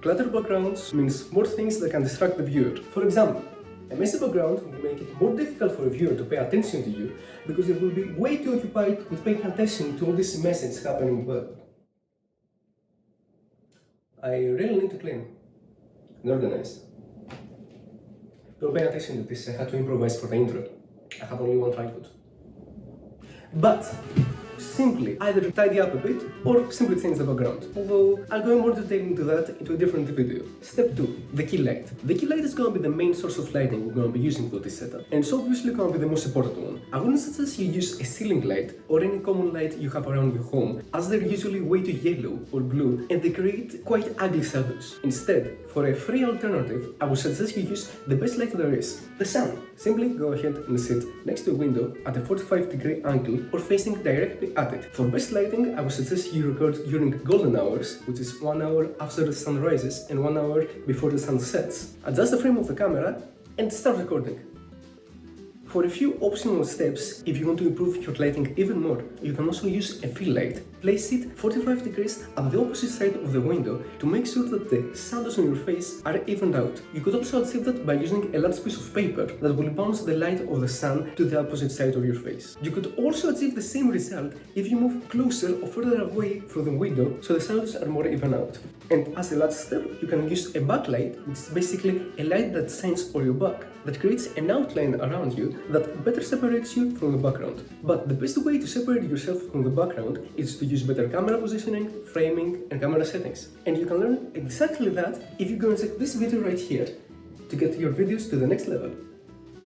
Cluttered backgrounds means more things that can distract the viewer. For example, a messy background will make it more difficult for a viewer to pay attention to you because they will be way too occupied with paying attention to all this message happening above. I really need to clean and organize. Don't pay attention to this, I had to improvise for the intro. I have only one tripod. But simply either tidy up a bit or simply change the background. Although I'll go in more detail into that into a different video. Step 2. The key light. The key light is going to be the main source of lighting we're going to be using for this setup, and it's obviously going to be the most important one. I wouldn't suggest you use a ceiling light or any common light you have around your home, as they're usually way too yellow or blue and they create quite ugly shadows. Instead, for a free alternative, I would suggest you use the best light there is, the sun. Simply go ahead and sit next to a window at a 45-degree angle or facing directly at it. For best lighting, I would suggest you record during golden hours, which is 1 hour after the sun rises and 1 hour before the sun sets. Adjust the frame of the camera and start recording. For a few optional steps, if you want to improve your lighting even more, you can also use a fill light. Place it 45 degrees at the opposite side of the window to make sure that the shadows on your face are evened out. You could also achieve that by using a large piece of paper that will bounce the light of the sun to the opposite side of your face. You could also achieve the same result if you move closer or further away from the window so the shadows are more even out. And as a last step, you can use a backlight, which is basically a light that shines on your back, that creates an outline around you that better separates you from the background. But the best way to separate yourself from the background is to use better camera positioning, framing, and camera settings. And you can learn exactly that if you go and check this video right here to get your videos to the next level.